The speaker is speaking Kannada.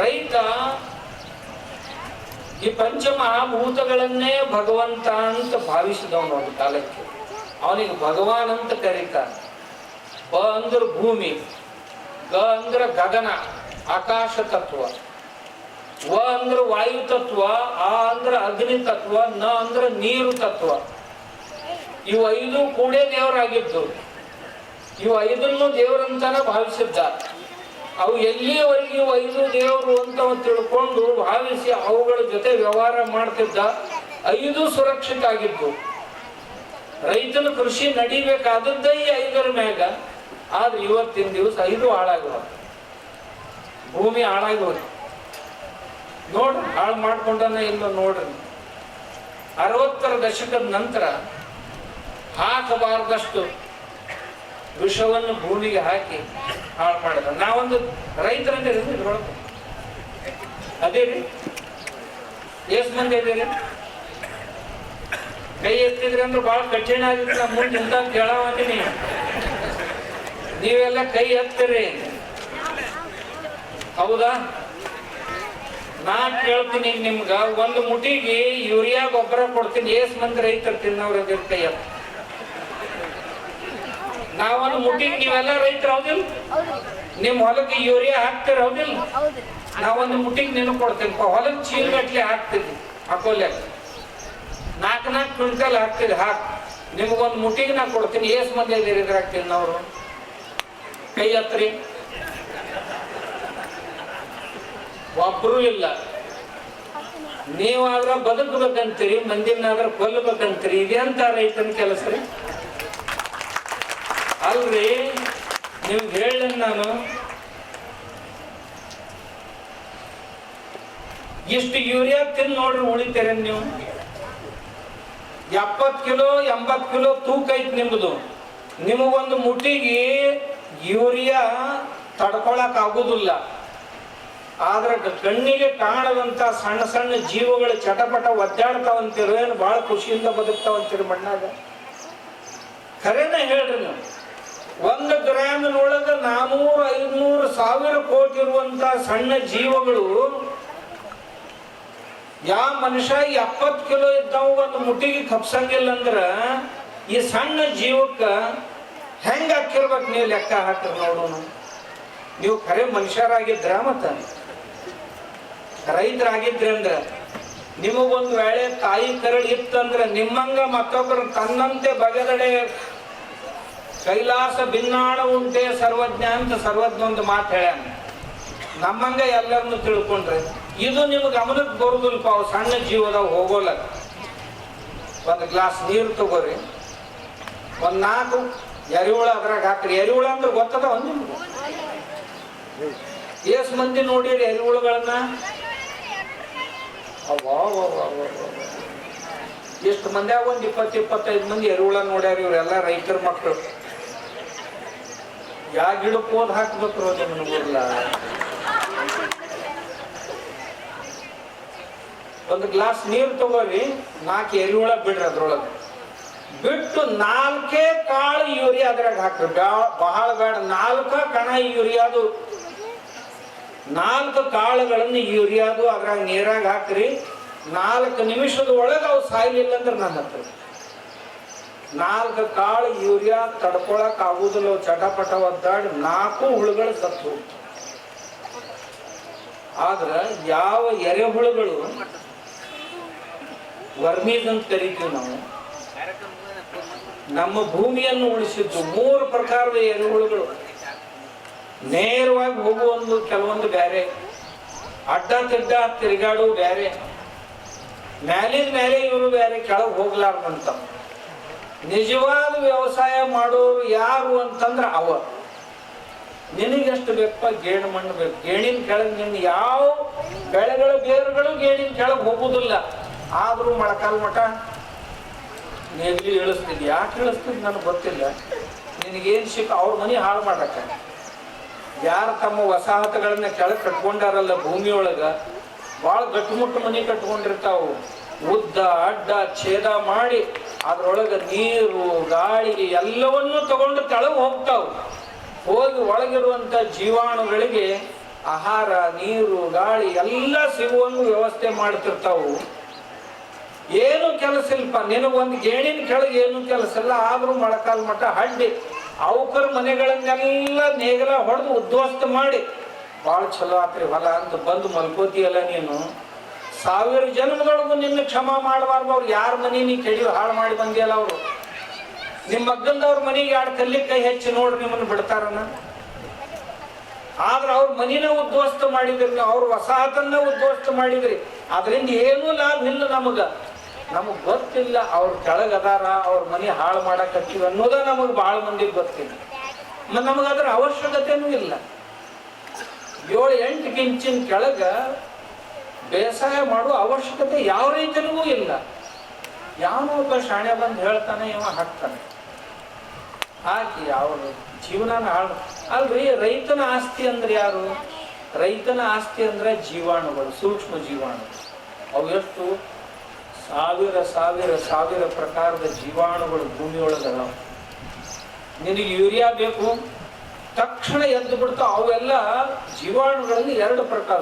ರೈತ ಈ ಪಂಚಮಹಾಭೂತಗಳನ್ನೇ ಭಗವಂತ ಅಂತ ಭಾವಿಸಿದವನು ಒಂದು ಕಾಲಕ್ಕೆ. ಅವನಿಗೆ ಭಗವಾನ್ ಅಂತ ಕರೀತಾರೆ. ಬ ಅಂದ್ರೆ ಭೂಮಿ, ಗ ಅಂದ್ರೆ ಗಗನ ಆಕಾಶ ತತ್ವ, ವ ಅಂದ್ರೆ ವಾಯು ತತ್ವ, ಆ ಅಂದ್ರೆ ಅಗ್ನಿ ತತ್ವ, ನ ಅಂದ್ರೆ ನೀರು ತತ್ವ. ಇವು ಐದು ಕೂಡೇ ದೇವರಾಗಿದ್ದು. ಇವು ಐದನ್ನು ದೇವರಂತಾನೆ ಭಾವಿಸಿದ್ದ. ಅವು ಎಲ್ಲಿಯವರೆಗೆ ಇವು ಐದು ದೇವರು ಅಂತ ತಿಳ್ಕೊಂಡು ಭಾವಿಸಿ ಅವುಗಳ ಜೊತೆ ವ್ಯವಹಾರ ಮಾಡ್ತಿದ್ದ. ಐದು ಸುರಕ್ಷಿತ ಆಗಿದ್ದು. ರೈತನ ಕೃಷಿ ನಡಿಬೇಕಾದದ್ದ ಈ ಐದರ ಮ್ಯಾಗ. ಆದ್ರೆ ಇವತ್ತಿನ ದಿವಸ ಐದು ಹಾಳಾಗುವ, ಭೂಮಿ ಹಾಳಾಗುವ. ನೋಡ್ರಿ ಹಾಳು ಮಾಡ್ಕೊಂಡನ ಇಲ್ಲ ನೋಡ್ರಿ. 60ರ ದಶಕದ ನಂತರ ಹಾಕಬಾರ್ದಷ್ಟು ವಿಷವನ್ನು ಭೂಮಿಗೆ ಹಾಕಿ ಹಾಳು ಮಾಡಿದ. ನಾವೊಂದು ರೈತರಂದ್ರೆ ಇದ್ರೊಳಗೆ ಅದೇ ರೀ. ಎಷ್ಟು ಮಂದಿ ಇದೀರಿ? ಕೈ ಎತ್ತಿದ್ರಿ ಅಂದ್ರೆ ಬಹಳ ಕಠಿಣ ಆಗಿತ್ತು. ನಮ್ಮ ಮುಂದೆ ಇಂತ ಕೇಳಾವತೀನಿ. ನೀವೆಲ್ಲ ಕೈ ಎತ್ತಿರಿ, ಹೌದಾ? ನಾ ಕೇಳ್ತೀನಿ ನಿಮ್ಗ, ಒಂದು ಮುಟಿಗೆ ಯೂರಿಯಾ ಗೊಬ್ಬರ ಕೊಡ್ತೀನಿ, ಎಷ್ಟು ಮಂದಿ ರೈತರು ತಿನ್ನೋರು ಕೈ ಎತ್ತ. ನಾವೊಂದು ಮುಟ್ಟಿಗೆ ನೀವೆಲ್ಲ ರೈತರು ಹೌದಿಲ್ಲ? ನಿಮ್ ಹೊಲಕ್ಕೆ ಯೂರಿಯಾ ಹಾಕ್ತಿರ ಹೌದಿಲ್ಲ? ನಾವೊಂದು ಮುಟ್ಟಿಗೆ ನೀನು ಕೊಡ್ತೀನಿ, ಹೊಲಕ್ಕೆ ಚೀಲಗಟ್ಲೆ ಹಾಕ್ತಿದ್ವಿ, ಹಾಕೋಲ್ಯ 4 ಕ್ವಿಂಟಲ್ ಹಾಕ್ತಿದ್ವಿ. ನಿಮಗೊಂದು ಮುಟ್ಟಿಗೆ ನಾ ಕೊಡ್ತೀನಿ. ಎಷ್ಟು ಮಂದಿ ಇದೀರಿ ಇದ್ರಾಗ ತಿನ್ನೋರು? ಕೈ ಹತ್ರಿ. ಒಬ್ರು ಇಲ್ಲ. ನೀವಾದ್ರ ಬದುಕಬೇಕಂತೀರಿ, ಮಂದಿನಾದ್ರ ಕೊಲ್ಲಬೇಕಂತೀರಿ. ಇದೆಂತ ರೈತನ ಕೆಲಸ ರೀ? ಅಲ್ರಿ, ನಿಮ್ಗೆ ಹೇಳ ನಾನು, ಇಷ್ಟು ಯೂರಿಯಾ ತಿಂದು ನೋಡ್ರಿ ಉಳಿತೀರ ನೀವು. 70 ಕಿಲೋ 80 ಕಿಲೋ ತೂಕ ಐತಿ ನಿಮ್ದು. ನಿಮಗೊಂದು ಮುಟ್ಟಿಗೆ ಯೂರಿಯಾ ತಡ್ಕೊಳಕ್ ಆಗುದಿಲ್ಲ. ಆದ್ರೆ ಕಣ್ಣಿಗೆ ಕಾಣದಂತ ಸಣ್ಣ ಸಣ್ಣ ಜೀವಗಳು ಚಟಪಟ ಒದ್ದಾಡ್ತಾವಂತೀರ, ಏನು ಬಹಳ ಖುಷಿಯಿಂದ ಬದುಕ್ತಾವಂತೀರಿ ಮಣ್ಣಾಗ. ಖರೇನ ಹೇಳ್ರಿ ನೀವು. 1 ಗ್ರಾಮಿನೊಳಗ 400-500 ಕೋಟಿ ಇರುವಂತ ಸಣ್ಣ ಜೀವಗಳು, ಯಾವ ಮನುಷ್ಯ 70 ಕಿಲೋ ಇದ್ದಾವ ಒಂದು ಮುಟ್ಟಿಗೆ ಕಪ್ಸಂಗಿಲ್ಲ ಅಂದ್ರ ಈ ಸಣ್ಣ ಜೀವಕ್ಕ ಹೆಂಗ ಹಾಕಿರ್ಬೇಕು? ನೀವು ಲೆಕ್ಕ ಹಾಕ್ರಿ ನೋಡೋಣ. ನೀವು ಖರೆ ಮನುಷ್ಯರಾಗಿದ್ರ, ಮತ್ತ ರೈತರಾಗಿದ್ರಿ ಅಂದ್ರ, ನಿಮಗೊಂದು ವೇಳೆ ತಾಯಿ ಕರಳು ಇತ್ತಂದ್ರ ನಿಮ್ಮಂಗ ಮತ್ತೊಬ್ಬರು ತನ್ನಂತೆ ಬಗೆದಡೆ ಕೈಲಾಸ ಭಿನ್ನಾಣ ಉಂಟೆ ಸರ್ವಜ್ಞ ಅಂತ ಸರ್ವಜ್ಞ ಒಂದು ಮಾತು ಹೇಳ್ಯಾನ. ನಮ್ಮಂಗ ಎಲ್ಲರನ್ನು ತಿಳ್ಕೊಂಡ್ರೆ ಇದು ನಿಮ್ಗೆ ಗಮನಕ್ಕೆ ಬರುದಿಲ್ಪ. ಅವು ಸಣ್ಣ ಜೀವದಾಗ ಹೋಗೋಲ್ಲ. ಒಂದು ಗ್ಲಾಸ್ ನೀರು ತಗೋರಿ, ಒಂದು 4 ಎರಿಹುಳ ಅದ್ರಾಗ ಹಾಕ್ರಿ. ಎರಿಹುಳ ಅಂದ್ರೆ ಗೊತ್ತದ ನಿಮ್ಗೆ? ಎಷ್ಟು ಮಂದಿ ನೋಡಿರಿ ಎರಿಹುಳುಗಳನ್ನ? ಎಷ್ಟು ಮಂದಿ? ಒಂದು 20-25 ಮಂದಿ ಎರಿಹುಳ ನೋಡ್ಯಾರ. ಇವರೆಲ್ಲ ರೈತರ ಮಕ್ಕಳು. ಯಾ ಗಿಡಕ್ಕೆ ಹೋದ್ ಹಾಕ್ಬೇಕು ನಿಮ್ಗಲ್ಲ. ಒಂದು ಗ್ಲಾಸ್ ನೀರು ತಗೋರಿ, 4 ಎರಿಹುಳ ಬಿಡ್ರಿ. ಅದ್ರೊಳಗೆ ಬಿಟ್ಟು 4 ಕಾಳು ಯೂರಿಯಾ ಅದ್ರಾಗ ಹಾಕ್ರಿ. ಬಹಳ ಬೇಡ, 4 ಕಣ ಯೂರಿಯಾದು, 4 ಕಾಳುಗಳನ್ನು ಯೂರಿಯಾದು ಅದ್ರಾಗ ನೀರಾಗ ಹಾಕ್ರಿ. 4 ನಿಮಿಷದ ಒಳಗೆ ಅವು ಸಾಯ್ಲಿಲ್ಲ ಅಂದ್ರೆ ನನ್ನ ಹತ್ರ 4 ಕಾಳು ಯೂರಿಯಾ ತಡ್ಕೊಳಕ್ ಆಗುದಿಲ್ಲ. ಚಟಪಟ ಒದ್ದಾಡಿ 4 ಹುಳುಗಳು ಸತ್ತು. ಆದ್ರ ಯಾವ ಎರೆಹುಳುಗಳು ವರ್ಮೀಸ್ ಅಂತ ಕರಿತೀವಿ ನಾವು, ನಮ್ಮ ಭೂಮಿಯನ್ನು ಉಳಿಸಿದ್ದು 3 ಪ್ರಕಾರದ ಎರೆಹುಳುಗಳು. ನೇರವಾಗಿ ಹೋಗುವ ಕೆಲವೊಂದು ಬೇರೆ, ಅಡ್ಡ ತಿಡ್ಡ ತಿರುಗಾಡು ಬೇರೆ, ಮ್ಯಾಲಿನ ಮೇಲೆ ಇವರು ಬೇರೆ, ಕೆಳಗೆ ಹೋಗ್ಲಾರ್ದಂತ. ನಿಜವಾದ ವ್ಯವಸಾಯ ಮಾಡೋರು ಯಾರು ಅಂತಂದ್ರ ಅವ. ನಿನಗೆಷ್ಟು ಬೇಕಪ್ಪ? ಗೇಣು ಮಣ್ಣು ಬೇಕು. ಗೇಣಿನ ಕೆಳಗೆ ನಿನ್ನ ಯಾವ ಬೆಳೆಗಳ ಬೇರುಗಳು ಗೇಣಿನ ಕೆಳಗೆ ಹೋಗುದಿಲ್ಲ. ಆದ್ರೂ ಮೊಳಕಾಲ್ ಮಠ ನೆಗಲಿ ಇಳಿಸ್ತಿದ್ವಿ. ಯಾಕೆ ಇಳಿಸ್ತಿದ್ ನನಗೆ ಗೊತ್ತಿಲ್ಲ. ನಿನಗೇನು ಸಿಕ್ಕ ಅವ್ರ ಮನೆ ಹಾಳು ಮಾಡಕ್ಕ. ಯಾರು ತಮ್ಮ ವಸಾಹತುಗಳನ್ನ ಕೆಳಗೆ ಕಟ್ಕೊಂಡಾರಲ್ಲ ಭೂಮಿಯೊಳಗ, ಭಾಳ ಗಟ್ಟುಮುಟ್ಟು ಮನೆ ಕಟ್ಕೊಂಡಿರ್ತಾವು. ಉದ್ದ ಅಡ್ಡ ಛೇದ ಮಾಡಿ ಅದ್ರೊಳಗೆ ನೀರು ಗಾಳಿ ಎಲ್ಲವನ್ನೂ ತಗೊಂಡು ತೆಳಗೆ ಹೋಗ್ತಾವು. ಹೋಗಿ ಒಳಗಿರುವಂತ ಜೀವಾಣುಗಳಿಗೆ ಆಹಾರ, ನೀರು, ಗಾಳಿ ಎಲ್ಲ ಸಿಗುವಂಗ ವ್ಯವಸ್ಥೆ ಮಾಡ್ತಿರ್ತಾವು. ಏನು ಕೆಲಸ ಇಲ್ಪ, ನಿನಗೊಂದು ಗೇಣಿನ ಕೆಳಗೆ ಏನು ಕೆಲಸ ಇಲ್ಲ. ಆದ್ರೂ ಮೊಳಕಾಲ್ ಮಠ ಹಡ್ಡಿ ಅವಕರ ಮನೆಗಳನ್ನೆಲ್ಲ ನೇಗಲ ಹೊಡೆದು ಉದ್ಧ್ವಸ್ತ ಮಾಡಿ ಭಾಳ ಚಲೋ ಆತ್ರಿ ಹೊಲ ಅಂತ ಬಂದು ಮಲ್ಕೋತಿಯಲ್ಲ ನೀನು. 1000 ಜನ್ಮದೊಳಗು ನಿನ್ನ ಕ್ಷಮ ಮಾಡಬಾರ್ದು. ಅವ್ರು ಯಾರ ಮನೆ ನೀ ಕೆಡಿ ಹಾಳು ಮಾಡಿ ಬಂದಿಯಲ್ಲ ಅವರು. ನಿಮ್ಮ ಮಗ್ಗಂದವ್ರ ಮನೆಗೆ 2 ಕಲ್ಲಿ ಕೈ ಹೆಚ್ಚಿ ನೋಡ್ರಿ, ನಿಮ್ಮನ್ನು ಬಿಡ್ತಾರನ? ಆದ್ರೆ ಅವ್ರ ಮನಿನ ಉದ್ಧ್ವಸ್ತ ಮಾಡಿದ್ರಿ ನೀವು, ಅವ್ರ ವಸಾಹತನ್ನ ಉದ್ಧ್ವಸ್ತ ಮಾಡಿದ್ರಿ. ಅದರಿಂದ ಏನೂ ಲಾಭ ಇಲ್ಲ ನಮಗ್ ಗೊತ್ತಿಲ್ಲ ಅವ್ರ ಕೆಳಗದಾರ, ಅವ್ರ ಮನೆ ಹಾಳು ಮಾಡಕತ್ತೀವಿ ಅನ್ನೋದ ನಮಗ್ ಬಹಳ ಮಂದಿಗೆ ಗೊತ್ತಿಲ್ಲ. ನಮಗದ್ರ ಅವಶ್ಯಕತೆನೂ ಇಲ್ಲ. 7-8 ಇಂಚಿನ ಕೆಳಗ ಬೇಸಾಯ ಮಾಡುವ ಅವಶ್ಯಕತೆ ಯಾವ ರೈತನಿಗೂ ಇಲ್ಲ. ಯಾವನೊಬ್ಬ ಶಾಣೆ ಬಂದು ಹೇಳ್ತಾನೆ, ಇವ ಹಾಕ್ತಾನೆ, ಹಾಕಿ ಅವ್ರ ಜೀವನಾನ ಹಾಳು. ಅಲ್ರಿ, ರೈತನ ಆಸ್ತಿ ಅಂದ್ರೆ ಯಾರು? ರೈತನ ಆಸ್ತಿ ಅಂದ್ರೆ ಜೀವಾಣುಗಳು, ಸೂಕ್ಷ್ಮ ಜೀವಾಣುಗಳು. ಅವು ಎಷ್ಟು ಸಾವಿರ ಪ್ರಕಾರದ ಜೀವಾಣುಗಳು ಭೂಮಿಯೊಳಗದಾವ. ನಿನಗೆ ಯೂರಿಯಾ ಬೇಕು, ತಕ್ಷಣ ಎದ್ದು ಬಿಡ್ತಾವ. ಅವೆಲ್ಲ ಜೀವಾಣುಗಳಲ್ಲಿ 2 ಪ್ರಕಾರ,